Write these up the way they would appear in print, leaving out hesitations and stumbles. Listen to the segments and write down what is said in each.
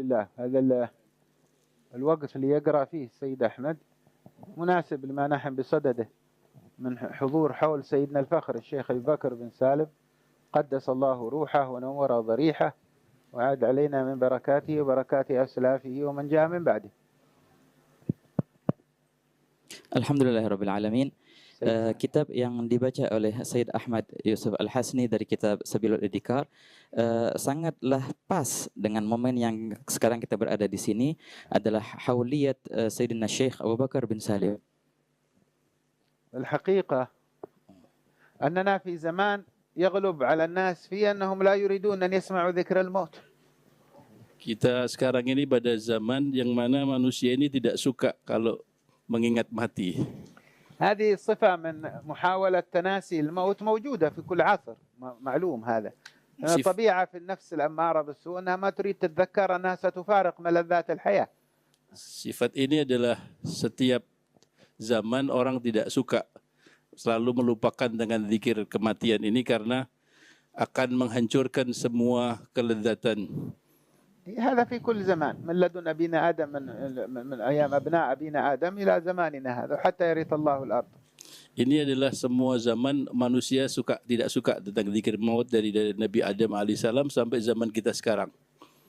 لله. هذا الوقف اللي يقرأ فيه السيد أحمد مناسب لما نحن بصدده من حضور حول سيدنا الفخر الشيخ أبي بكر بن سالم قدس الله روحه ونور ضريحه وعاد علينا من بركاته وبركات أسلافه ومن جاء من بعده. Alhamdulillahirabbil alamin. Kitab yang dibaca oleh Sayyid Ahmad Yusuf Al-Hasni dari kitab Sabilul Idhikar sangatlah pas dengan momen yang sekarang kita berada di sini, adalah hauliyat Sayyidina Syekh Abu Bakar bin Salim. الحقيقة أننا في زمان يغلب على الناس في أنهم لا يريدون أن يسمعوا ذكر الموت. Kita sekarang ini pada zaman yang mana manusia ini tidak suka kalau mengingat mati. هذه صفة من محاولة تناسي الموت موجودة في كل عصر، معلوم هذا. الطبيعة في النفس الأمارة بالسوء أنها ما تريد تتذكر أنها ستفارق ملذات الحياة. Sifat ini adalah setiap zaman orang tidak suka selalu melupakan dengan zikir kematian ini karena akan menghancurkan semua kelezatan. هذا في كل زمان من لدن أبينا آدم من أيام أبناء أبينا آدم إلى زماننا هذا حتى يرث الله الأرض. Ini adalah semua zaman manusia tidak suka tentang zikir maut dari Nabi Adam alaihissalam sampai zaman kita sekarang.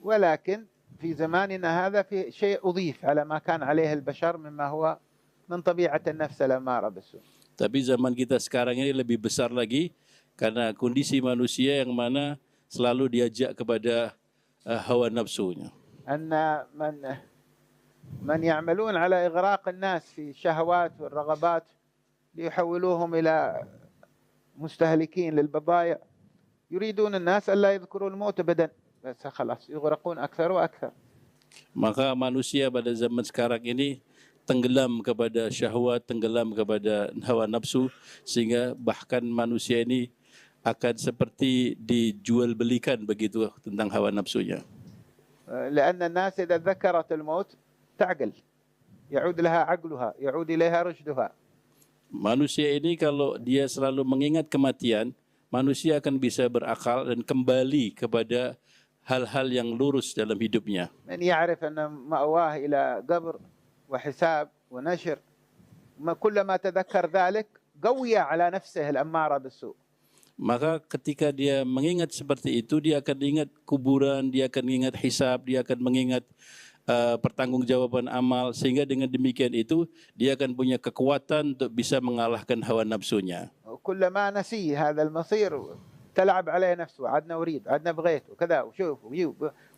ولكن في زماننا هذا في شيء أضيف على ما كان عليه البشر مما هو من طبيعة النفس الأمارة بالسوء. Tapi zaman kita sekarang ini lebih besar lagi karena kondisi manusia yang mana selalu diajak kepada hawa nafsunya. أن من يعملون على إغراق الناس في الشهوات والرغبات ليحولوهم إلى مستهلكين للبضائع يريدون الناس ألا يذكروا الموت أبدا بس خلاص يغرقون أكثر وأكثر. Maka manusia pada zaman sekarang ini tenggelam kepada syahwat, tenggelam kepada hawa nafsu sehingga bahkan manusia ini akan seperti dijual belikan begitu tentang hawa nafsunya. لأن الناس إذا ذكرت الموت تعقل يعود لها عقلها يعود إليها رشدها. Manusia ini kalau dia selalu mengingat kematian, manusia akan bisa berakal dan kembali kepada hal-hal yang lurus dalam hidupnya. من يعرف أن مأواه إلى قبر وحساب ونشر كلما تذكر ذلك قوي على نفسه الأمارة بالسوء. Maka ketika dia mengingat seperti itu, dia akan ingat kuburan, dia akan ingat hisab, dia akan mengingat pertanggungjawaban amal, sehingga dengan demikian itu dia akan punya kekuatan untuk bisa mengalahkan hawa nafsunya. كلما نسي هذا المصير تلعب عليه نفسه عدنا أريد عدنا بغيت وكذا وشوف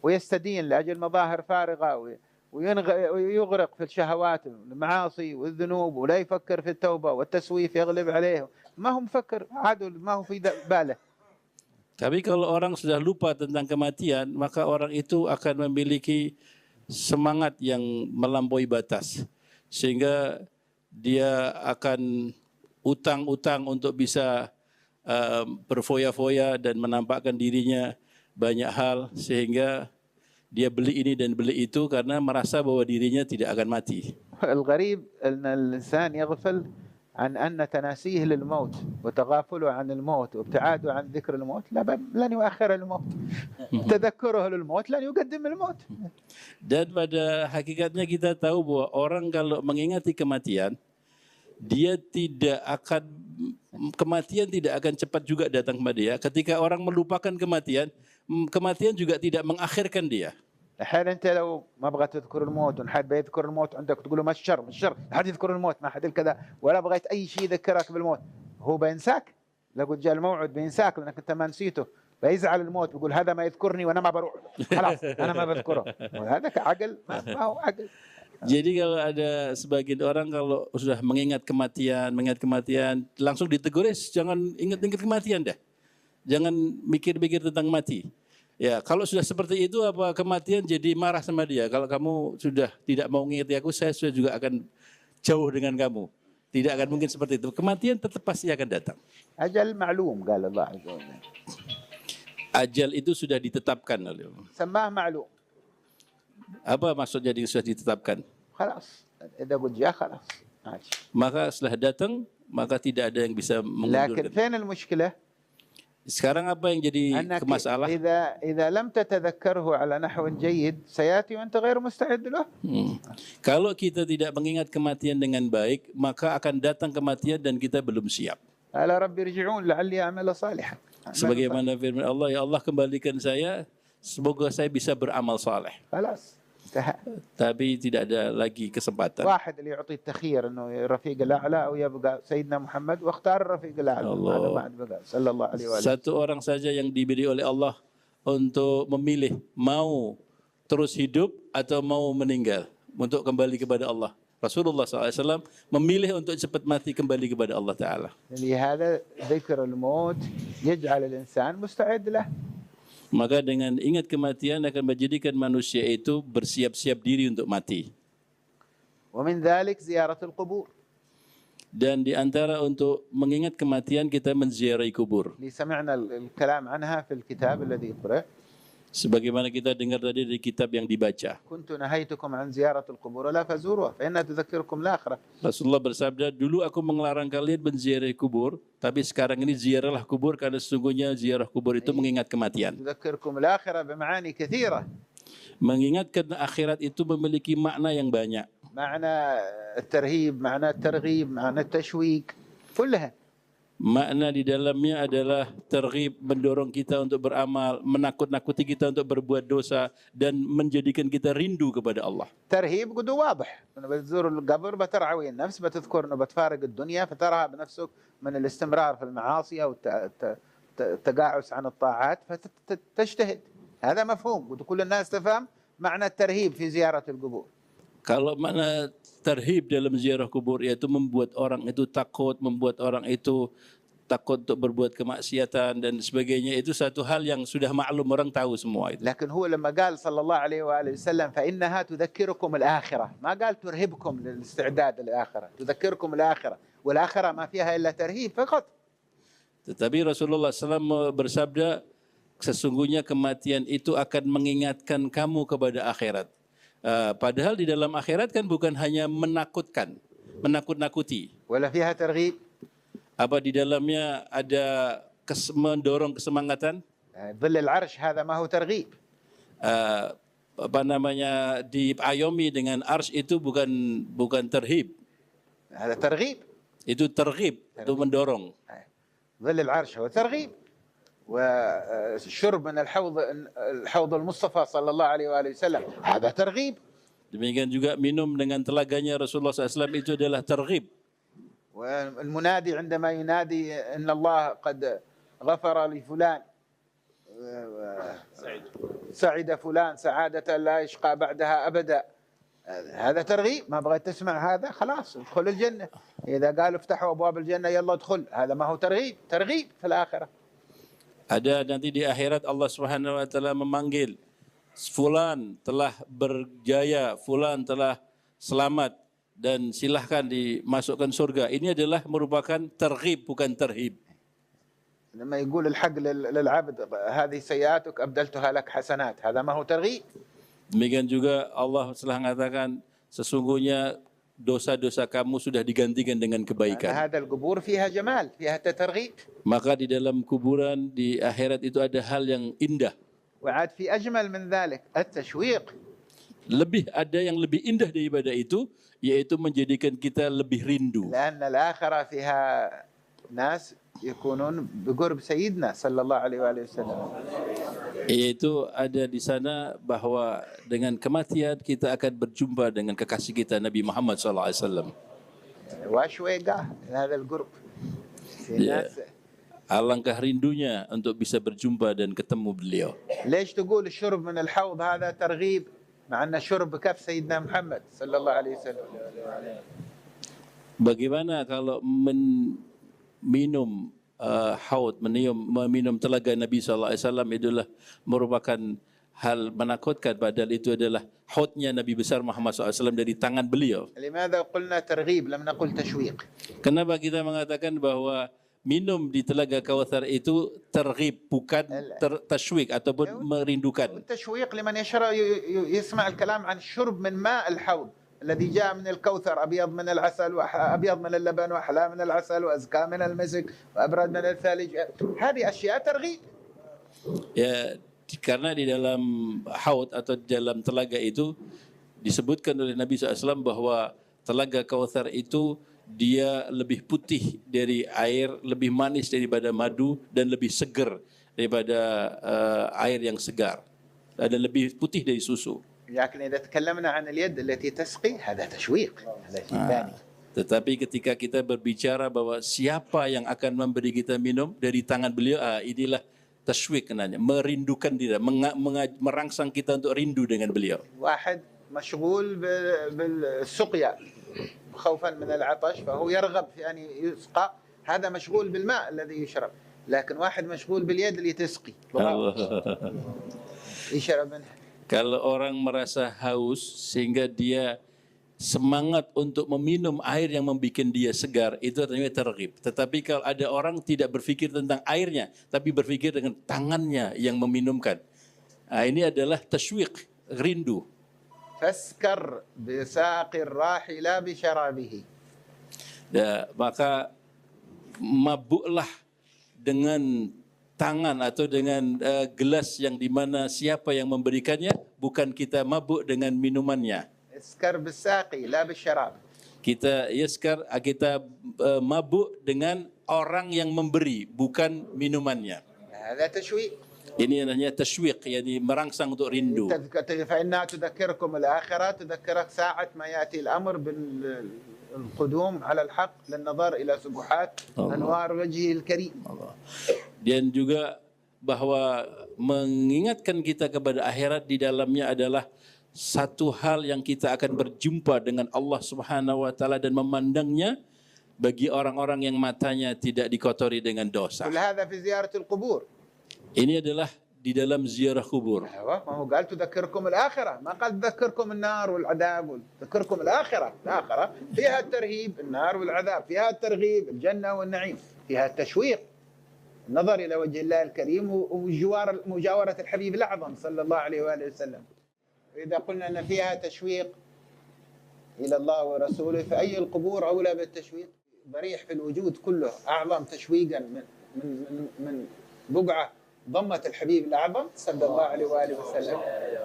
ويستدين لأجل مظاهر فارغة ويغرق في الشهوات والمعاصي والذنوب ولا يفكر في التوبة والتسويف يغلب عليه ما هو مفكر عادل ما هو في باله. Tapi kalau orang sudah lupa tentang kematian, maka orang itu akan memiliki semangat yang melampaui batas sehingga dia akan utang-utang untuk bisa berfoya-foya dan menampakkan dirinya banyak hal sehingga dia beli ini dan beli itu karena merasa bahwa dirinya tidak akan mati. الغريب أن الإنسان يغفل عن أن تناسيه للموت وتغافله عن الموت وابتعاده عن ذكر الموت لن يؤخر الموت. تذكره للموت لن يقدم الموت. Dan pada hakikatnya kita tahu bahwa orang kalau mengingati kematian, kematian tidak akan cepat juga datang kepada dia. Ketika orang melupakan kematian, kematian juga tidak mengakhirkan dia. الحين انت لو ما بغيت تذكر الموت وحد بيذكر الموت عندك تقول له ما الشر حد يذكر الموت ما حد كذا ولا بغيت اي شيء يذكرك بالموت هو بينساك لو قلت جاء الموعد بينساك لانك انت ما نسيته بيزعل الموت بيقول هذا ما يذكرني وانا ما بروح خلاص انا ما بذكره وهذا عقل ما هو عقل. Jadi kalau ada sebagian orang kalau sudah mengingat kematian langsung ditegur, jangan ingat-ingat kematian dah. Jangan mikir-mikir tentang mati. Ya, kalau sudah seperti itu apa kematian jadi marah sama dia. Kalau kamu sudah tidak mau mengingati aku, saya sudah juga akan jauh dengan kamu. Tidak akan mungkin seperti itu. Kematian tetap pasti akan datang. Ajal ma'lum, qala Allah azza wa jalla. Ajal itu sudah ditetapkan oleh Allah. Samah ma'lum. Apa maksudnya sudah ditetapkan? Khalas. Idza qul ja khalas. Maka setelah datang, maka tidak ada yang bisa mengundurkan. Lakin fina al-mushkilah? Sekarang apa yang jadi أنك masalah? إذا لم تتذكره على نحو جيد سيأتي وأنت غير مستعد له. Kalau kita tidak mengingat kematian dengan baik, maka akan datang kematian dan kita belum siap. على ربي ارجعون لعلي أعمل صالحا. Sebagaimana firman Allah, ya Allah kembalikan saya, semoga saya bisa beramal saleh. خلاص انتهى. Tapi tidak ada lagi kesempatan. واحد اللي يعطي التخيير انه الرفيق الاعلى او يبقى سيدنا محمد واختار الرفيق الاعلى هذا بعد بقى صلى الله عليه وآله. Satu orang saja yang diberi oleh Allah untuk memilih mau terus hidup atau mau meninggal untuk kembali kepada Allah. Rasulullah SAW memilih untuk cepat mati kembali kepada Allah Ta'ala. لهذا ذكر الموت يجعل الانسان مستعد له. Maka dengan ingat kematian akan menjadikan manusia itu bersiap-siap diri untuk mati. ومن ذلك زيارة القبور. Dan di antara untuk mengingat kematian kita menziarahi kubur. اللي سمعنا الكلام عنها في الكتاب الذي قرأ. Sebagaimana kita dengar tadi dari kitab yang dibaca. كنت نهيتكم عن زيارة القبور لا فزوروها فإنها تذكركم الآخرة. Rasulullah bersabda, dulu aku melarang kalian menziarahi kubur, tapi sekarang ini ziarahlah kubur karena sesungguhnya ziarah kubur itu mengingat kematian. تذكركم الآخرة بمعاني كثيرة. Mengingatkan akhirat itu memiliki makna yang banyak. معنى الترهيب، معنى الترغيب، معنى التشويق، كلها. Makna di dalamnya adalah terghib, mendorong kita untuk beramal, menakut-nakuti kita untuk berbuat dosa, dan menjadikan kita rindu kepada Allah. ترهيب قد واضح، أنه بتزور القبر بترعوي النفس، بتذكر أنه بتفارق الدنيا فترها بنفسك من الاستمرار في المعاصي أو التقاعس عن الطاعات فتجتهد. هذا مفهوم وكل الناس تفهم معنى الترهيب في زيارة القبور. Kalau makna terhib dalam ziarah kubur yaitu membuat orang itu takut, membuat orang itu takut untuk berbuat kemaksiatan dan sebagainya, itu satu hal yang sudah maklum, orang tahu semua itu. لكن هو لما قال صلى الله عليه وآله وسلم فإنها تذكركم الآخرة، ما قال ترهبكم للاستعداد للآخرة، تذكركم الآخرة، والآخرة ما فيها إلا ترهيب فقط. Tetapi Rasulullah SAW bersabda, sesungguhnya kematian itu akan mengingatkan kamu kepada akhirat. Padahal di dalam akhirat kan bukan hanya menakutkan, menakut-nakuti. ولا فيها ترغيب. Apa di dalamnya ada mendorong kesemangatan? ظل العرش هذا ما هو ترغيب. Apa namanya, diayomi dengan arsy itu bukan terhib. هذا ترغيب. Itu terghib, itu mendorong. ظل العرش هو ترغيب. والشرب من الحوض المصطفى صلى الله عليه وآله وسلم هذا ترغيب. Demikian juga minum dengan telaganya Rasulullah SAW itu adalah terghib. والمنادي عندما ينادي إن الله قد غفر لفلان سعد فلان سعادة لا يشقى بعدها أبدا، هذا ترغيب. ما بغيت تسمع هذا خلاص ادخل الجنة. إذا قالوا افتحوا أبواب الجنة يلا ادخل، هذا ما هو ترغيب. ترغيب في الآخرة. Ada nanti di akhirat Allah Subhanahu wa taala memanggil, fulan telah berjaya, fulan telah selamat dan silahkan dimasukkan surga. Ini adalah merupakan terghib bukan terhib. لما يقول الحق للعبد هذه سيئاتك أبدلتها لك حسنات، هذا ما هو ترغيب. Demikian juga Allah telah mengatakan sesungguhnya dosa-dosa kamu sudah digantikan dengan kebaikan. هذا القبور فيها جمال، فيها ترغيب. Maka di dalam kuburan di akhirat itu ada hal yang indah. وعاد في أجمل من ذلك التشويق. Lebih ada yang lebih indah daripada itu, yaitu menjadikan kita lebih rindu. لأن الآخرة فيها ناس يكونون بقرب سيدنا صلى الله عليه وآله وسلم. Yaitu ada di sana bahwa dengan kematian kita akan berjumpa dengan kekasih kita Nabi Muhammad SAW. واشويقة هذا القرب. في Ya. ناس Alangkah rindunya untuk bisa berjumpa dan ketemu beliau. ليش تقول الشرب من الحوض هذا ترغيب مع أن الشرب بكف سيدنا محمد صلى الله عليه وسلم. Bagaimana kalau minum haud, meminum telaga Nabi SAW itulah merupakan hal menakutkan, padahal itu adalah haudnya Nabi besar Muhammad SAW dari tangan beliau. لماذا قلنا ترغيب لم نقل تشويق؟ Kenapa kita mengatakan bahwa minum di telaga Kautsar itu terghib bukan tashwik ataupun merindukan? التشويق لمن يشرب يسمع الكلام عن الشرب من ماء الحوض الذي جاء من الكوثر أبيض من العسل وأبيض من اللبن وأحلى من العسل وأزكى من المسك وأبرد من الثلج. هذه أشياء ترغيب. Ya, karena di dalam haud atau di dalam telaga itu disebutkan oleh Nabi SAW bahwa telaga Kautsar itu dia lebih putih dari air, lebih manis daripada madu, dan lebih segar daripada air yang segar, dan lebih putih dari susu. لكن إذا تكلمنا عن اليد التي تسقي هذا تشويق، هذا شيء ثاني. Tetapi ketika kita berbicara bahwa siapa yang akan memberi kita minum dari tangan beliau, inilah tashwik namanya, merindukan dia, merangsang kita untuk rindu dengan beliau. واحد مشغول بالسقيا خوفا من العطش فهو يرغب في أن يسقى، هذا مشغول بالماء الذي يشرب. لكن واحد مشغول باليد اللي تسقي يشرب منها. Kalau orang merasa haus sehingga dia semangat untuk meminum air yang membuat dia segar, itu artinya terghib. Tetapi kalau ada orang tidak berpikir tentang airnya, tapi berpikir dengan tangannya yang meminumkan, ini adalah tashwiq, rindu. فاسكر بساق الراحل بشرابه. Maka mabuklah dengan tangan atau dengan gelas yang dimana siapa yang memberikannya, bukan kita mabuk dengan minumannya. اسكر بالساقي لا بالشراب. Kita mabuk dengan orang yang memberi, bukan minumannya. هذا تشويق. Ini namanya tashwiq, yani merangsang untuk rindu. فإنها تذكركم الآخرة، تذكرك ساعة ما يأتي الأمر بالقدوم على الحق للنظر إلى سبحات أنوار وجهه الكريم. Dan juga bahwa mengingatkan kita kepada akhirat di dalamnya adalah satu hal yang kita akan berjumpa dengan Allah Subhanahu wa taala dan memandangnya bagi orang-orang yang matanya tidak dikotori dengan dosa. كل هذا في زيارة القبور. Ini adalah di dalam ziarah kubur. ما هو قال تذكركم الآخرة، ما قال تذكركم النار والعذاب، تذكركم الآخرة. الآخرة فيها الترهيب، النار والعذاب فيها الترغيب، الجنة والنعيم فيها التشويق، النظر إلى وجه الله الكريم ومجاورة الحبيب الأعظم صلى الله عليه وآله وسلم. إذا قلنا أن فيها تشويق إلى الله ورسوله، فأي القبور أولى بالتشويق؟ ضريح في الوجود كله أعظم تشويقا من بقعة ضمت الحبيب الأعظم صلى الله عليه وآله وسلم.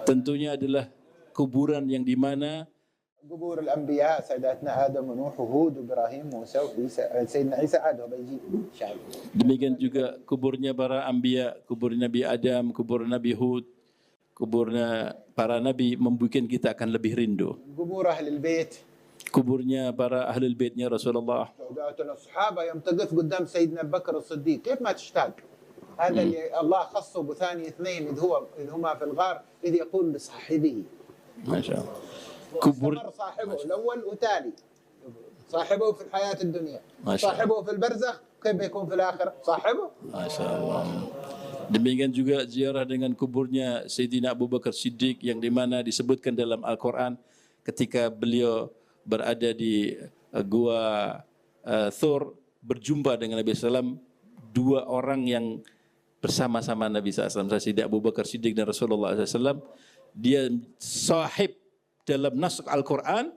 Tentunya adalah kuburan yang di mana قبور الأنبياء سيداتنا آدم ونوح وهود وإبراهيم وموسى وعيسى، سيدنا عيسى عاد وبيجي إن شاء الله. Demikian juga kuburnya para anbiya, kubur Nabi Adam, kubur Nabi Hud, kuburnya para nabi membuat kita akan lebih rindu. قبور أهل البيت، kuburnya para ahlul baitnya Rasulullah. ساداتنا الصحابة يوم تقف قدام سيدنا أبو بكر الصديق كيف ما تشتاق؟ هذا اللي الله خصه بثاني اثنين إذ هما في الغار إذ يقول لصاحبه. ما شاء الله. kubur صاحبه الأول وتالي صاحبه في الحياة الدنيا، ما شاء الله. صاحبه في البرزخ كيف يكون في الآخرة؟ صاحبه. Masya Allah. Demikian juga ziarah dengan kuburnya Sayyidina Abu Bakar Siddiq yang dimana disebutkan dalam Al-Quran ketika beliau berada di gua Thur berjumpa dengan Nabi SAW, dua orang yang bersama-sama Nabi SAW, Sayyidina Abu Bakar Siddiq dan Rasulullah SAW. Dia sahib dalam nas Al-Quran,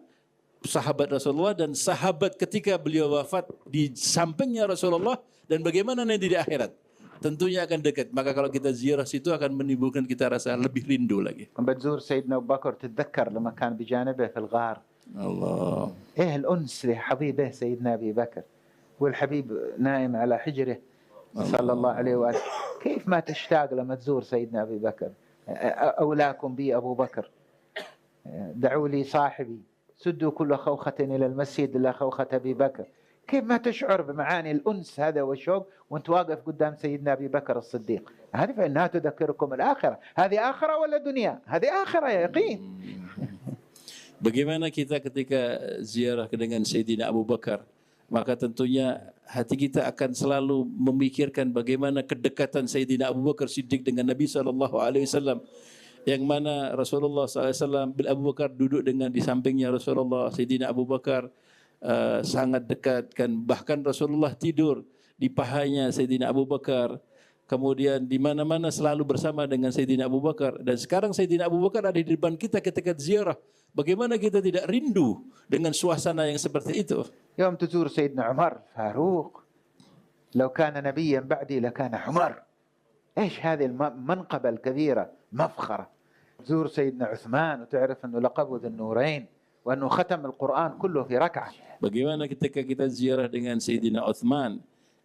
sahabat Rasulullah, dan sahabat ketika beliau wafat di sampingnya Rasulullah, dan bagaimana nanti di akhirat. Tentunya akan dekat. Maka kalau kita ziarah situ akan menimbulkan kita rasa lebih rindu lagi. بتزور سيدنا أبو بكر تتذكر لما كان بجانبه في الغار. Allah. إيه الأنس لحبيبه سيدنا أبي بكر والحبيب نائم على حجره صلى الله عليه وآله. كيف ما تشتاق لما تزور سيدنا أبي بكر؟ أولاكم بي أبو بكر، دعوا لي صاحبي، سدوا كل خوخة إلى المسجد إلا خوخة أبي بكر. كيف ما تشعر بمعاني الأنس هذا والشوق وانت واقف قدام سيدنا أبي بكر الصديق؟ هذه فإنها تذكركم الآخرة. هذه آخرة ولا دنيا؟ هذه آخرة يا يقين. Bagaimana kita ketika ziarah dengan Sayyidina Abu Bakar, maka tentunya hati kita akan selalu memikirkan bagaimana kedekatan Sayyidina Abu Bakar Siddiq dengan Nabi SAW, yang mana Rasulullah SAW, Abu Bakar duduk dengan di sampingnya Rasulullah, Sayyidina Abu Bakar sangat dekat, kan bahkan Rasulullah tidur di pahanya Sayyidina Abu Bakar, kemudian di mana-mana selalu bersama dengan Sayyidina Abu Bakar. Dan sekarang Sayyidina Abu Bakar ada di depan kita ketika ziarah. Bagaimana kita tidak rindu dengan suasana yang seperti itu? يوم تزور سيدنا عمر فاروق لو كان نبيا بعدي لكان عمر. ايش هذه المنقبة الكبيرة مفخرة. تزور سيدنا عثمان وتعرف انه لقبه ذو النورين وانه ختم القرآن كله في ركعة. Bagaimana ketika kita ziarah dengan Sayyidina Uthman,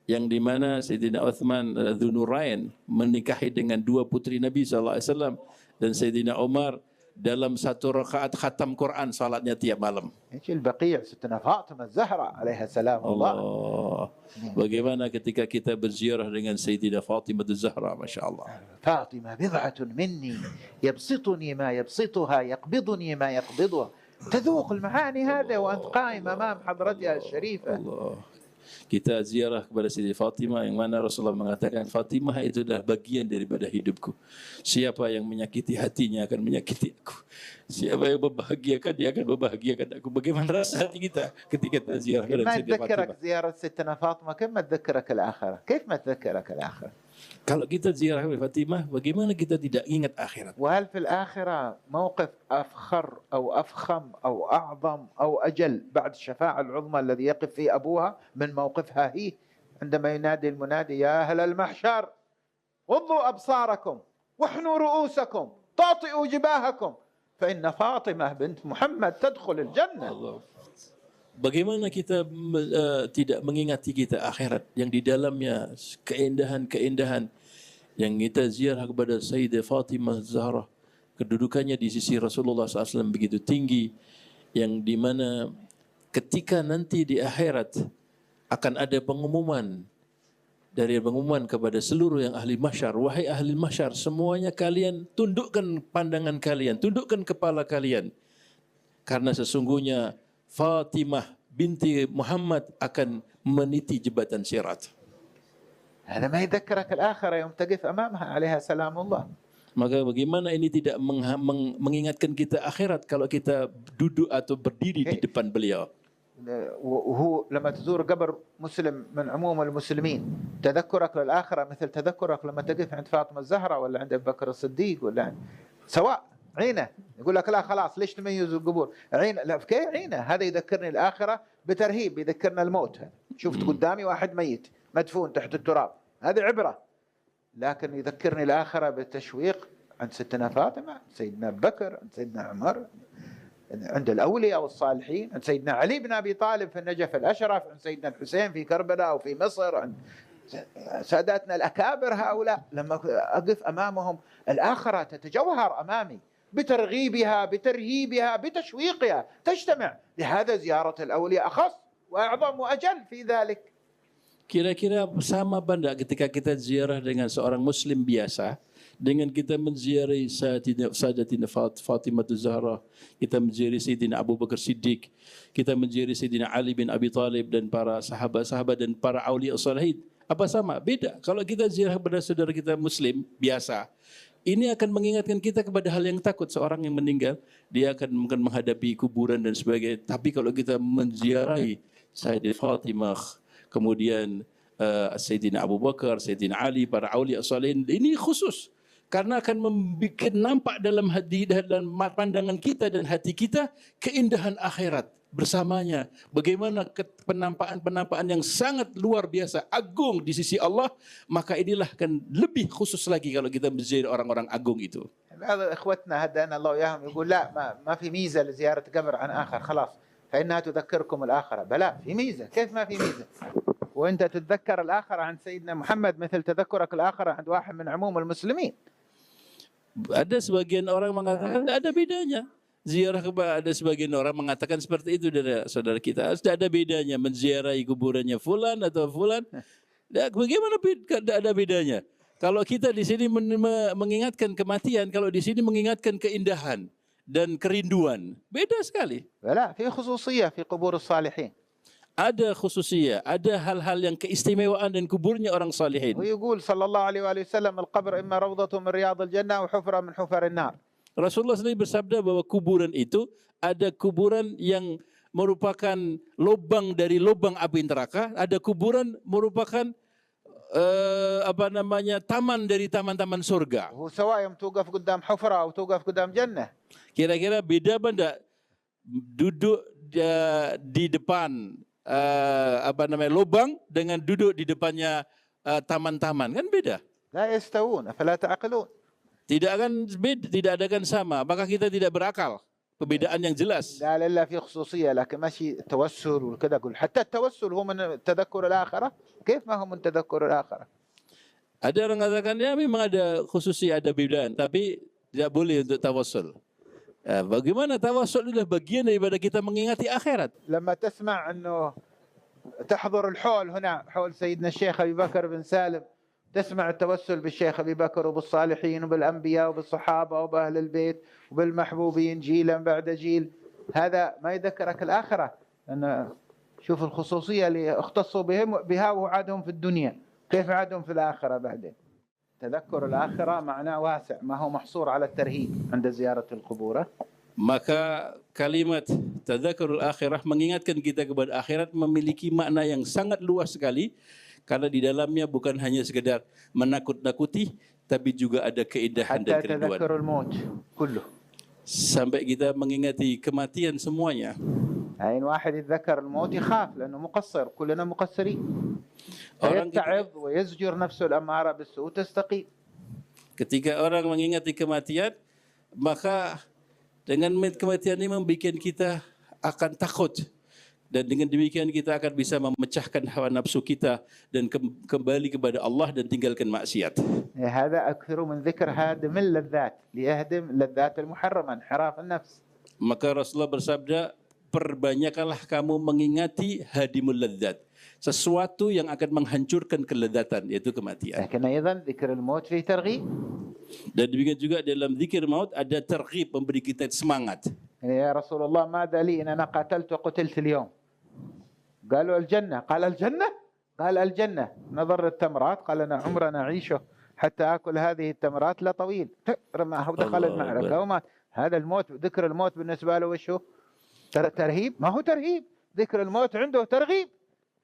yang di mana Sayyidina Uthman Dzunurain menikahi dengan dua putri Nabi SAW, dan Sayyidina Umar dalam satu rakaat khatam Quran salatnya tiap malam. ايش البقيع ستنا فاطمة الزهراء عليها سلام الله. Allah. Bagaimana ketika kita berziarah dengan Sayyidina Fatimah Az-Zahra, Masya Allah. فاطمة بضعة مني يبسطني ما يبسطها يقبضني ما يقبضها. تذوق المعاني هذا وأنت قائم أمام حضرتها الشريفة. Allah. Kita ziarah kepada Siti Fatimah yang mana Rasulullah mengatakan Fatimah itu adalah bagian daripada hidupku. Siapa yang menyakiti hatinya akan menyakiti aku. Siapa yang membahagiakan dia akan membahagiakan aku. Bagaimana rasa hati kita ketika kita ziarah kepada ما Siti Fatimah? تذكرك زيارة ستنا فاطمة كيف ما تذكرك الآخرة؟ كيف ما تذكرك الآخرة؟ Kalau kita ziarah kepada Fatimah, bagaimana kita tidak ingat akhirat? وهل في الآخرة موقف أفخر أو أفخم أو أعظم أو أجل بعد الشفاعة العظمى الذي يقف فيه أبوها من موقفها هي عندما ينادي المنادي يا أهل المحشر غضوا أبصاركم واحنوا رؤوسكم طاطئوا جباهكم فإن فاطمة بنت محمد تدخل الجنة. Allah. Bagaimana kita tidak mengingati kita akhirat yang di dalamnya keindahan-keindahan yang kita ziarah kepada Sayyidah Fatimah Zahra, kedudukannya di sisi Rasulullah SAW begitu tinggi, yang di mana ketika nanti di akhirat akan ada pengumuman kepada seluruh yang ahli mahsyar, wahai ahli mahsyar semuanya kalian tundukkan pandangan kalian, tundukkan kepala kalian, karena sesungguhnya Fatimah binti Muhammad akan meniti jembatan Sirat. هذا ما يذكرك الآخرة يوم تقف أمامها عليها سلام الله. Maka bagaimana ini tidak mengingatkan kita akhirat kalau kita duduk atau berdiri di depan beliau. وهو لما تزور قبر مسلم من عموم المسلمين تذكرك للآخرة مثل تذكرك لما تقف عند فاطمة الزهراء ولا عند أبي بكر الصديق ولا عند سواء عينه يقول لك لا خلاص ليش تميزوا القبور عينه لا كيف عينه هذا يذكرني الآخرة بترهيب يذكرنا الموت. شفت قدامي واحد ميت مدفون تحت التراب هذه عبرة، لكن يذكرني الآخرة بالتشويق عند ستنا فاطمة عند سيدنا أبي بكر عند سيدنا عمر عند الأولياء والصالحين عند سيدنا علي بن أبي طالب في النجف الأشرف عند سيدنا الحسين في كربلاء وفي مصر عند ساداتنا الأكابر هؤلاء. لما أقف أمامهم الآخرة تتجوهر أمامي بترغيبها بترهيبها بتشويقها تجتمع. لهذا زيارة الأولياء أخص وأعظم وأجل في ذلك. Kira-kira sama benda ketika kita ziarah dengan seorang muslim biasa dengan kita menziarahi Sayyidatina Fatimah Az-Zahra, kita menziarahi Sayyidina Abu Bakar Siddiq, kita menziarahi Sayyidina Ali bin Abi Talib dan para sahabat-sahabat dan para awliya salihin. Apa sama? Beda. Kalau kita ziarah kepada saudara kita muslim biasa, ini akan mengingatkan kita kepada hal yang takut. Seorang yang meninggal, dia akan mungkin menghadapi kuburan dan sebagainya. Tapi kalau kita menziarahi Sayyidah Fatimah, kemudian Sayyidina Abu Bakar, Sayyidina Ali, para awliya salihin, ini khusus. Karena akan membuat nampak dalam hati dan pandangan kita dan hati kita keindahan akhirat bersamanya. Bagaimana penampakan yang sangat luar biasa, agung di sisi Allah. Maka inilah kan lebih khusus lagi kalau kita menjadi orang-orang agung itu. بعض اخوتنا هدانا الله اياهم يقول لا ما في ميزه لزياره قبر عن اخر خلاص فانها تذكركم الاخره. بلا في ميزه. كيف ما في ميزه؟ وانت تتذكر الاخره عند سيدنا محمد مثل تذكرك الاخره عند واحد من عموم المسلمين. Ada sebagian orang mengatakan tidak ada bedanya. Ziarah kepada, ada sebagian orang mengatakan seperti itu dari saudara kita. Tidak ada bedanya menziarahi kuburannya fulan atau fulan. Bagaimana tidak ada bedanya? Kalau kita di sini mengingatkan kematian, kalau di sini mengingatkan keindahan dan kerinduan, beda sekali. لا في خصوصيه في قبور الصالحين. Ada khususnya, ada hal-hal yang keistimewaan dan kuburnya orang salihin. ويقول صلى الله عليه وآله وسلم القبر إما روضة من رياض الجنة وحفرة من حفر النار. Rasulullah sendiri bersabda bahwa kuburan itu ada kuburan yang merupakan lubang dari lubang api neraka, ada kuburan merupakan taman dari taman-taman surga. هو سواء يوم توقف قدام حفرة أو توقف قدام جنة. Kira-kira beda apa enggak duduk di depan lubang dengan duduk di depannya taman-taman, kan beda. لا يستوون أفلا تعقلون. Tidak ada kan sama. Apakah kita tidak berakal? Perbedaan yang jelas. قال إلا في خصوصية لكن ماشي توسل وكذا أقول حتى التوسل هو من تذكر الآخرة كيف ما هو من تذكر الآخرة. Ada orang mengatakan ya memang ada khususi, ada perbedaan, tapi tidak boleh untuk tawassul. Bagaimana tawassul adalah bagian daripada kita mengingati akhirat. لما تسمع أنه تحضر الحول هنا حول سيدنا الشيخ أبي بكر بن سالم تسمع التوسل بالشيخ أبي بكر وبالصالحين وبالأنبياء وبالصحابة وبأهل البيت وبالمحبوبين جيلا بعد جيل هذا ما يذكرك الآخرة أن شوف الخصوصية اللي اختصوا بها وعادهم في الدنيا كيف عادهم في الآخرة بعدين. تذكر الآخرة معناه واسع ما هو محصور على الترهيب عند زيارة القبور. Maka kalimat tadzakurul akhirah mengingatkan kita kepada akhirat memiliki makna yang sangat luas sekali, karena di dalamnya bukan hanya sekedar menakut-nakuti, tapi juga ada keindahan dan kerinduan. Sampai kita mengingati kematian semuanya. إن واحد يتذكر الموت يخاف لأنه مقصر كلنا مقصرين. يتعظ ويزجر نفسه الأمارة بالسوء تستقيم. Ketika orang mengingati kematian, maka dengan kematian ini membuat kita akan takut. Dan dengan demikian kita akan bisa memecahkan hawa nafsu kita dan kembali kepada Allah dan tinggalkan maksiat. هذا أكثر من ذكر هادم اللذات ليهدم اللذات المحرمة انحراف النفس. Maka Rasulullah bersabda, perbanyaklah kamu mengingati hadimul ladzat, sesuatu yang akan menghancurkan kelezatan, yaitu kematian. لكن أيضا ذكر الموت فيه ترغيب. Dan demikian juga dalam zikir maut ada terghib, memberi kita semangat. يا رسول الله ماذا لي إن أنا قتلت وقتلت اليوم؟ قالوا الجنة. قال الجنة؟ قال الجنة. نظر التمرات قال أنا عمرنا نعيشه حتى أكل هذه التمرات لا طويل. رماه ودخل المعركة ومات. هذا الموت ذكر الموت بالنسبة له وشه ترهيب؟ ما هو ترهيب. ذكر الموت عنده ترغيب.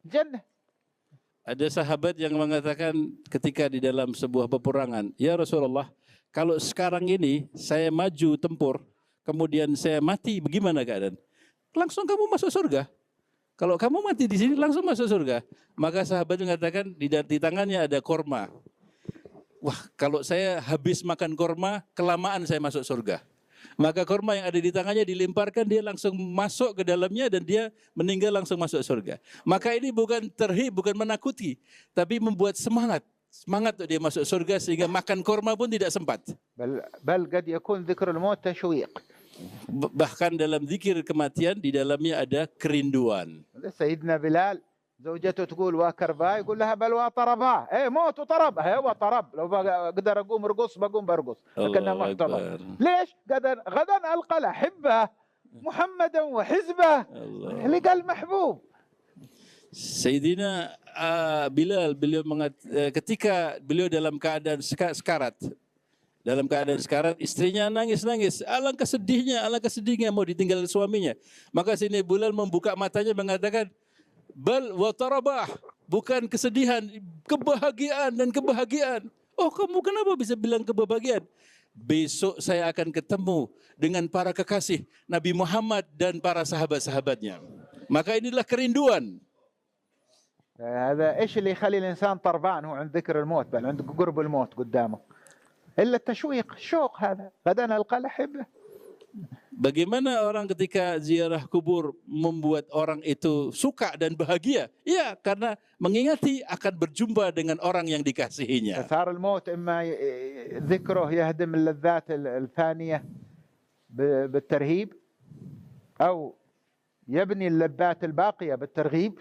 جنة. Ada sahabat yang mengatakan ketika di dalam sebuah peperangan, ya Rasulullah, kalau sekarang ini saya maju tempur, kemudian saya mati, bagaimana keadaan? Langsung kamu masuk surga. Kalau kamu mati di sini, langsung masuk surga. Maka sahabat mengatakan di tangannya ada korma. Wah, kalau saya habis makan korma, kelamaan saya masuk surga. Maka korma yang ada di tangannya dilemparkan, dia langsung masuk ke dalamnya dan dia meninggal langsung masuk surga. Maka ini bukan terhib, bukan menakuti, tapi membuat semangat. Semangat untuk dia masuk surga sehingga makan korma pun tidak sempat. بل قد يكون ذكر الموت تشويق. Bahkan dalam zikir kematian di dalamnya ada kerinduan. سيدنا بلال زوجته تقول وكرباء يقول لها بل وطربا موت وطرب هو طرب لو اقدر اقوم ارقص بقوم برقص لكنها محتضر ليش غدا القى الاحبه محمدا وحزبه اللي قال محبوب. Sayyidina Bilal, ketika beliau dalam keadaan sekarat, istrinya nangis-nangis, alangkah sedihnya mau ditinggal suaminya. Maka Sayyidina Bilal membuka matanya mengatakan, bal wa tarabah, bukan kesedihan, kebahagiaan dan kebahagiaan. Oh, kamu kenapa bisa bilang kebahagiaan? Besok saya akan ketemu dengan para kekasih Nabi Muhammad dan para sahabat-sahabatnya. Maka inilah kerinduan. هذا ايش اللي يخلي الانسان طربان هو عند ذكر الموت بل عند قرب الموت قدامه الا التشويق الشوق هذا غدا القى الاحبه. Bagaimana orang ketika ziarah kubur membuat orang itu suka dan bahagia? Ya, karena mengingati akan berjumpa dengan orang yang dikasihinya. صار الموت اما ذكره يهدم اللذات الفانيه بالترهيب او يبني اللذات الباقيه بالترغيب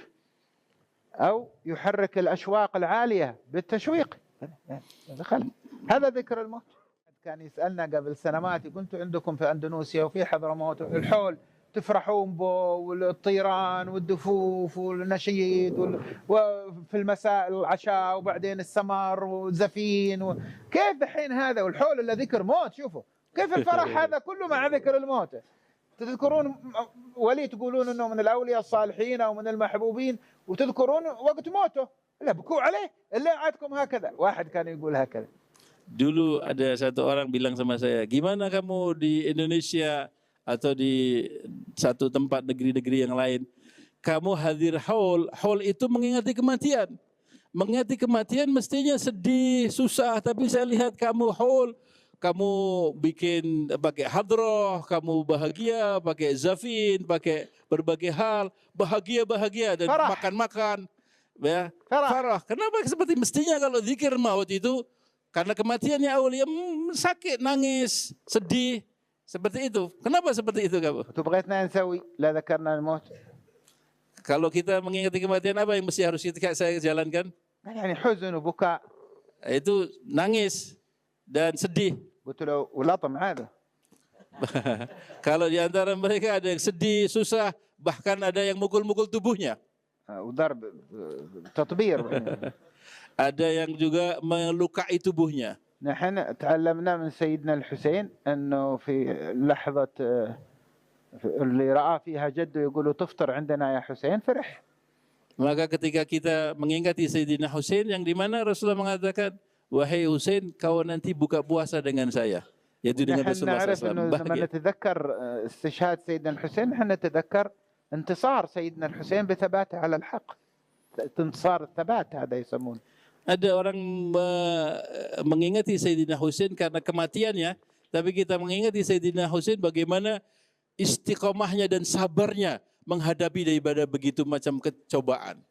او يحرك الاشواق العاليه بالتشويق. هذا ذكر الموت. كان يسألنا قبل سنوات يقول انتم عندكم في اندونيسيا وفي حضرموت الحول تفرحون به والطيران والدفوف والنشيد وفي المساء العشاء وبعدين السمر والزفين كيف الحين هذا والحول الا ذكر موت. شوفوا كيف الفرح هذا كله مع ذكر الموت. تذكرون ولي تقولون انه من الاولياء الصالحين او من المحبوبين وتذكرون وقت موته لا بكوا عليه إلا عادكم هكذا. واحد كان يقول هكذا. Dulu ada satu orang bilang sama saya, gimana kamu di Indonesia atau di satu tempat negeri-negeri yang lain, kamu hadir haul, haul itu mengingati kematian. Mengingati kematian mestinya sedih, susah, tapi saya lihat kamu haul, kamu bikin pakai hadroh, kamu bahagia, pakai zafin, pakai berbagai hal, bahagia-bahagia dan Farah. makan-makan. Ya, Farah. farah. Kenapa seperti mestinya kalau zikir maut itu karena kematiannya awliya sakit, nangis, sedih, seperti itu. Kenapa seperti itu kamu? وتبغيتنا نسوي لا ذكرنا الموت. Kalau kita mengingati kematian apa yang mesti harus saya jalankan? يعني حزن وبكاء. Itu nangis dan sedih. قلت له ولطم هذا. Kalau di antara mereka ada yang sedih, susah, bahkan ada yang mukul-mukul tubuhnya. وضرب تطبير. Ada yang juga melukai tubuhnya. نحن تعلمنا من سيدنا الحسين أنه في لحظة اللي رأى فيها جده يقولوا تفطر عندنا يا حسين فرح. Maka ketika kita mengingati Sayyidina Husain yang di mana Rasulullah mengatakan, wahai Husain, kau nanti buka puasa dengan saya. Yaitu dengan نحن Rasulullah نعرف SAW. أنه لما Bahagia. نتذكر استشهاد سيدنا الحسين نحن نتذكر انتصار سيدنا الحسين بثباته على الحق. انتصار الثبات هذا يسمونه. Ada orang mengingati Sayyidina Husain karena kematiannya, tapi kita mengingati Sayyidina Husain bagaimana istiqomahnya dan sabarnya menghadapi daripada begitu macam kecobaan.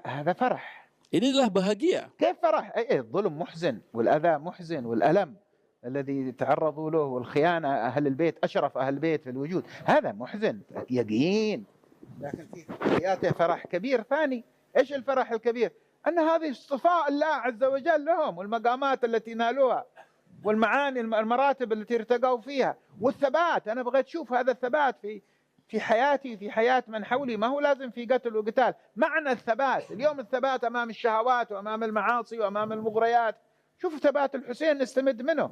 هذا فرح. Inilah bahagia. كيف فرح؟ الظلم محزن والأذى محزن والألم الذي تعرضوا له والخيانة أهل البيت أشرف أهل البيت في الوجود هذا محزن يقين. لكن في حياته فرح كبير ثاني. إيش الفرح الكبير؟ أن هذه اصطفاء الله عز وجل لهم والمقامات التي نالوها والمعاني المراتب التي ارتقوا فيها والثبات. أنا بغيت أشوف هذا الثبات في حياتي في حياة من حولي. ما هو لازم في قتل وقتال. معنى الثبات اليوم الثبات أمام الشهوات وأمام المعاصي وأمام المغريات. شوف ثبات الحسين نستمد منه.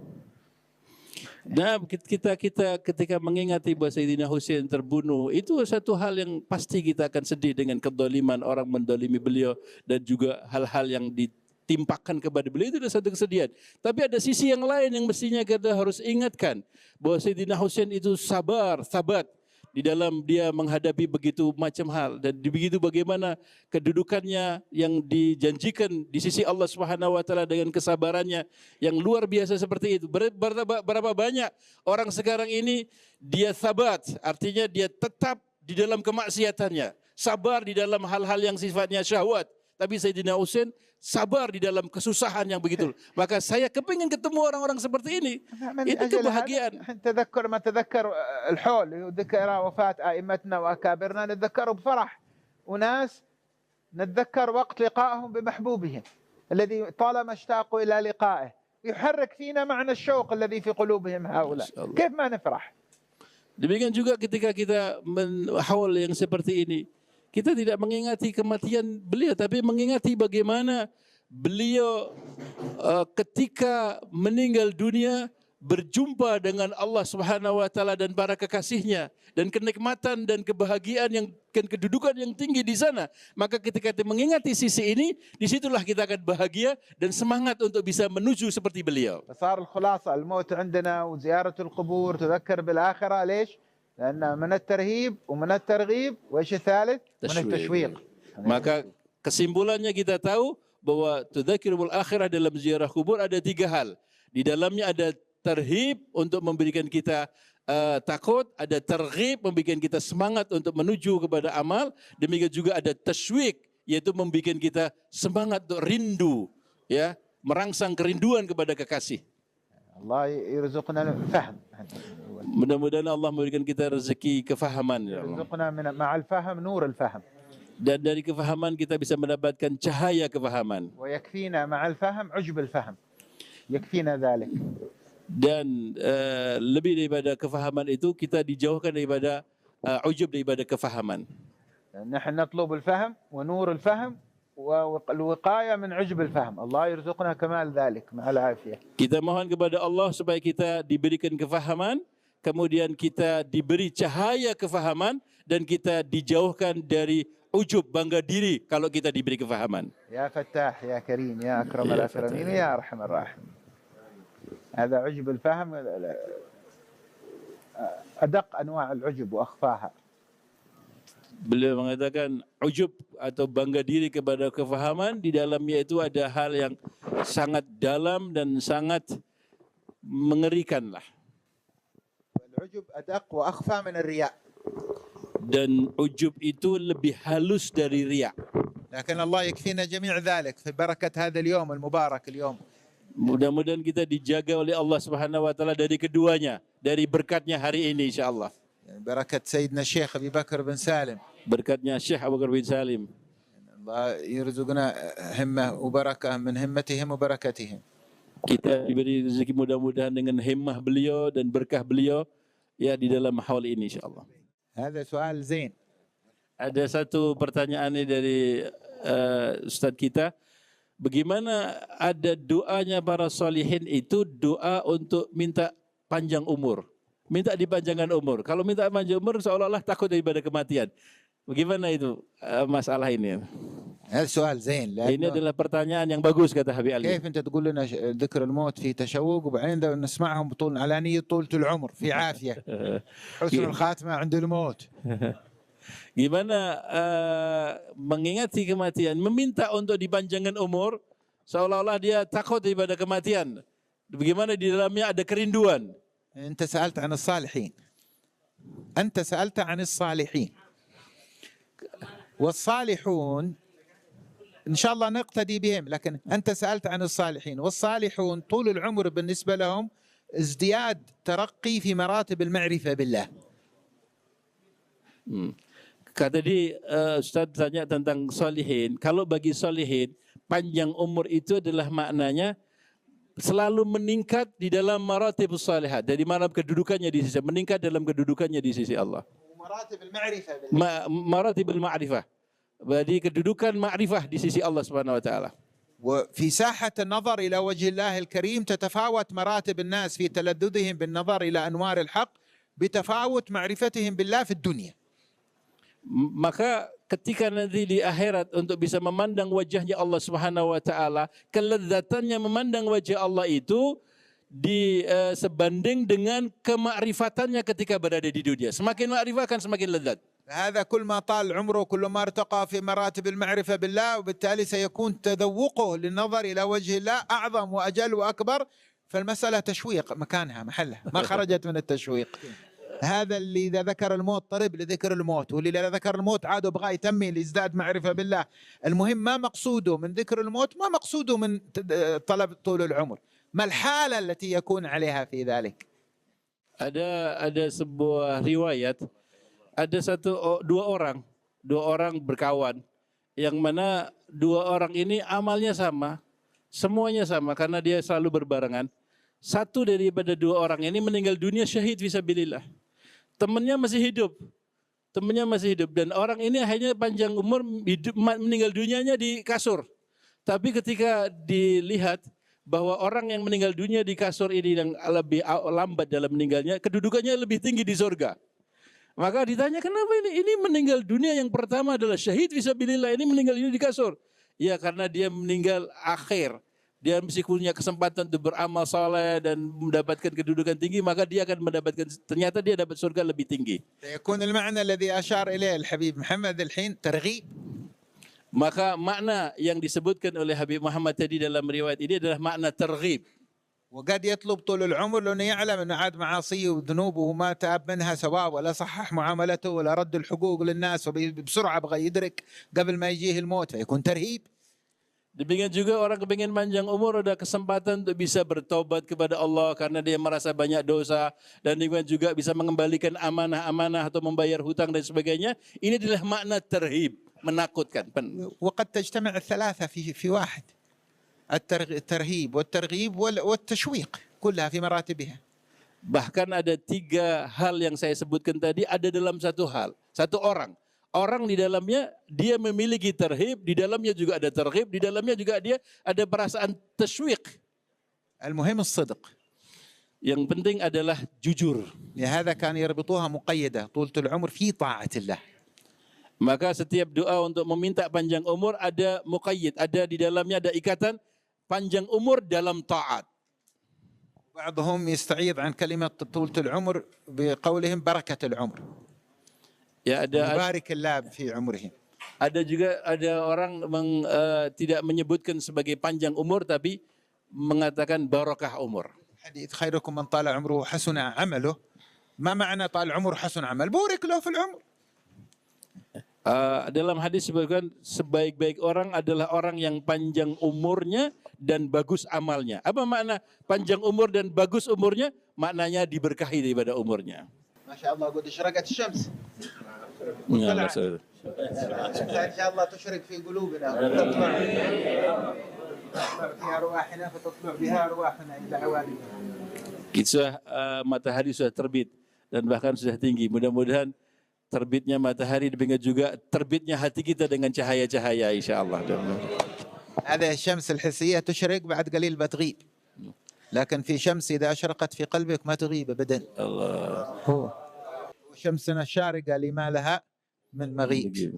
Nah, kita ketika mengingati bahwa Sayyidina Husain terbunuh, itu satu hal yang pasti kita akan sedih dengan kedoliman orang mendolimi beliau dan juga hal-hal yang ditimpakan kepada beliau, itu adalah satu kesedihan. Tapi ada sisi yang lain yang mestinya kita harus ingatkan bahwa Sayyidina Husain itu sabar, sabat di dalam dia menghadapi begitu macam hal dan begitu bagaimana kedudukannya yang dijanjikan di sisi Allah Subhanahu wa taala dengan kesabarannya yang luar biasa seperti itu. Berapa banyak orang sekarang ini dia sabat, artinya dia tetap di dalam kemaksiatannya, sabar di dalam hal-hal yang sifatnya syahwat. Tapi Sayyidina Husain sabar di dalam kesusahan yang begitu. Maka saya kepingin ketemu orang-orang seperti ini. Itu kebahagiaan. تذكر ما تذكر الحول ذكر وفاة أئمتنا وأكابرنا نتذكره بفرح. وناس نتذكر وقت لقائهم بمحبوبهم الذي طالما اشتاقوا إلى لقائه يحرك فينا معنى الشوق الذي في قلوبهم هؤلاء. كيف ما نفرح. Demikian juga ketika kita haul yang seperti ini. Kita tidak mengingati kematian beliau, tapi mengingati bagaimana beliau ketika meninggal dunia berjumpa dengan Allah Subhanahu wa taala dan para kekasihnya dan kenikmatan dan kebahagiaan yang dan kedudukan yang tinggi di sana. Maka ketika kita mengingati sisi ini, disitulah kita akan bahagia dan semangat untuk bisa menuju seperti beliau. صار الخلاصة الموت عندنا وزيارة القبور تذكر بالآخرة. ليش؟ لأن من الترهيب ومن الترغيب وإيش الثالث؟ من التشويق. Maka kesimpulannya kita tahu bahwa tudzakirul akhirah dalam ziarah kubur ada tiga hal. Di dalamnya ada terhib untuk memberikan kita takut, ada terghib membuat kita semangat untuk menuju kepada amal, demikian juga ada tasywiq yaitu membuat kita semangat untuk rindu, ya, merangsang kerinduan kepada kekasih. Allah يرزقنا الفهم. Mudah-mudahan Allah memberikan kita rezeki kefahaman, ya Allah. يرزقنا مع الفهم نور الفهم. Dan dari kefahaman kita bisa mendapatkan cahaya kefahaman. ويكفينا مع الفهم عجب الفهم. يكفينا ذلك. Dan lebih daripada kefahaman itu kita dijauhkan daripada ujub daripada kefahaman. نحن نطلب الفهم ونور الفهم والوقاية من عجب الفهم. الله يرزقنا كمال ذلك مع العافية. Kita mohon kepada Allah supaya kita diberikan kefahaman, kemudian kita diberi cahaya kefahaman dan kita dijauhkan dari ujub, bangga diri kalau kita diberi kefahaman. يا فتاح يا كريم يا أكرم الأكرمين يا أرحم الراحمين. هذا عجب الفهم أدق أنواع العجب وأخفاها. Beliau mengatakan ujub atau bangga diri kepada kefahaman, di dalamnya itu ada hal yang sangat dalam dan sangat mengerikan lah. العجب أدق وأخفى من الرياء. Dan ujub itu lebih halus dari riya. لكن الله يكفينا جميع ذلك في بركة هذا اليوم المبارك اليوم. Mudah-mudahan kita dijaga oleh Allah Subhanahu wa taala dari keduanya, dari berkatnya hari ini insyaallah. بركة سيدنا الشيخ أبي بكر بن سالم. Berkatnya Syekh Abu Bakar bin Salim. الله يرزقنا همة وبركة من همتهم وبركتهم. Kita diberi rezeki mudah-mudahan dengan himmah beliau dan berkah beliau ya di dalam haul ini insyaallah. هذا سؤال زين. Ada satu pertanyaan ini dari Ustadz kita. Bagaimana ada doanya para solihin itu doa untuk minta panjang umur. Minta dipanjangkan umur. Kalau minta panjang umur seolah-olah takut daripada kematian. Bagaimana itu masalah ini? هذا سؤال زين. Ini adalah pertanyaan yang bagus kata Habib Ali. كيف أنت تقول لنا ذكر الموت في تشوق وبعدين نسمعهم بطول علانية طولة العمر في عافية حسن الخاتمة عند الموت. Gimana mengingati kematian, meminta untuk dipanjangkan umur seolah-olah dia takut daripada kematian. Bagaimana di dalamnya ada kerinduan. أنت سألت عن الصالحين. أنت سألت عن الصالحين. والصالحون إن شاء الله نقتدي بهم، لكن أنت سألت عن الصالحين، والصالحون طول العمر بالنسبة لهم ازدياد ترقي في مراتب المعرفة بالله. Kata tadi Ustaz tanya tentang solihin. Kalau bagi solihin, panjang umur itu adalah maknanya selalu meningkat di dalam maratibus salihat. Dari mana kedudukannya di sisi, meningkat dalam kedudukannya di sisi Allah. مراتب المعرفة بالله. Maratibul ma'rifah. Berarti kedudukan ma'rifah di sisi Allah Subhanahu wa taala. وفي ساحة النظر إلى وجه الله الكريم تتفاوت مراتب الناس في تلذذهم بالنظر إلى أنوار الحق بتفاوت معرفتهم بالله في الدنيا. Maka ketika nanti di akhirat untuk bisa memandang wajahnya Allah Subhanahu wa taala, kelezatannya memandang wajah Allah itu sebanding dengan kemakrifatannya ketika berada di dunia. Semakin makrifat akan semakin lezat. هذا كل ما طال عمره كل ما ارتقى في مراتب المعرفة بالله، وبالتالي سيكون تذوقه للنظر إلى وجه الله أعظم وأجل وأكبر. فالمسألة تشويق مكانها محلها، ما خرجت من التشويق. هذا اللي إذا ذكر الموت طرب لذكر الموت، واللي إذا ذكر الموت عاد بغى يتمي ليزداد معرفة بالله. المهم ما مقصوده من ذكر الموت، ما مقصوده من طلب طول العمر، ما الحالة التي يكون عليها في ذلك. Ada sebuah riwayat, ada dua orang berkawan, yang mana dua orang ini amalnya sama, semuanya sama karena dia selalu berbarengan. Satu daripada dua orang ini meninggal dunia syahid fisabilillah. Temannya masih hidup. Dan orang ini akhirnya panjang umur, meninggal dunianya di kasur. Tapi ketika dilihat bahwa orang yang meninggal dunia di kasur ini yang lebih lambat dalam meninggalnya, kedudukannya lebih tinggi di surga. Maka ditanya, kenapa ini meninggal dunia yang pertama adalah syahid fisabilillah, ini meninggal dunia di kasur. Ya karena dia meninggal akhir. Dia mesti punya kesempatan untuk beramal saleh dan mendapatkan kedudukan tinggi, maka dia akan mendapatkan, ternyata dia dapat surga lebih tinggi. يكون المعنى الذي أشار إليه الحبيب محمد الحين ترغيب. Maka makna yang disebutkan oleh Habib Muhammad tadi dalam riwayat ini adalah makna terghib. وقد يطلب طول العمر لأنه يعلم أنه عاد معاصيه وذنوبه وما تاب منها سواء، ولا صحح معاملته ولا رد الحقوق للناس، وبسرعة بغى يدرك قبل ما يجيه الموت، فيكون ترهيب. Demikian juga orang kepingin panjang umur, ada kesempatan untuk bisa bertobat kepada Allah karena dia merasa banyak dosa, dan juga bisa mengembalikan amanah-amanah atau membayar hutang dan sebagainya. Ini adalah makna terhib, menakutkan. وقد تجتمع الثلاثة في واحد، الترهيب والترغيب والتشويق كلها في مراتبها. Bahkan ada tiga hal yang saya sebutkan tadi ada dalam satu hal, satu orang. Orang di dalamnya dia memiliki terhib, di dalamnya juga ada terhib, di dalamnya juga dia ada perasaan tashwiq. المهم الصدق. Yang penting adalah jujur. لهذا كان يربطوها مقيدة طولة العمر في طاعة الله. Maka setiap doa untuk meminta panjang umur ada muqayyid, ada di dalamnya ada ikatan panjang umur dalam taat. بعضهم يستعيض عن كلمة طولة العمر بقولهم بركة العمر. Ya يبارك الله في عمرهم. Ada juga orang tidak menyebutkan sebagai panjang umur tapi mengatakan barakah umur. حديث خيركم من طال عمره حسن عمله. ما معنى طال عمر حسن عمل؟ بورك له في العمر. Dalam hadis disebutkan sebaik-baik orang adalah orang yang panjang umurnya dan bagus amalnya. Apa makna panjang umur dan bagus umurnya? Maknanya diberkahi daripada umurnya. ما شاء الله قد اشرقت الشمس. Ya, إن شاء الله تشرق في قلوبنا وتطلع في أرواحنا فتطلع بها أرواحنا إلى عوالمنا. Matahari sudah terbit dan bahkan sudah tinggi. Mudah-mudahan terbitnya matahari demikian juga terbitnya hati kita dengan cahaya-cahaya insyaallah. هذه الشمس الحسية تشرق بعد قليل بتغيب. لكن في شمس إذا أشرقت في قلبك ما تغيب أبدا. Allah. شمسنا الشارقة لما لها من مغيب.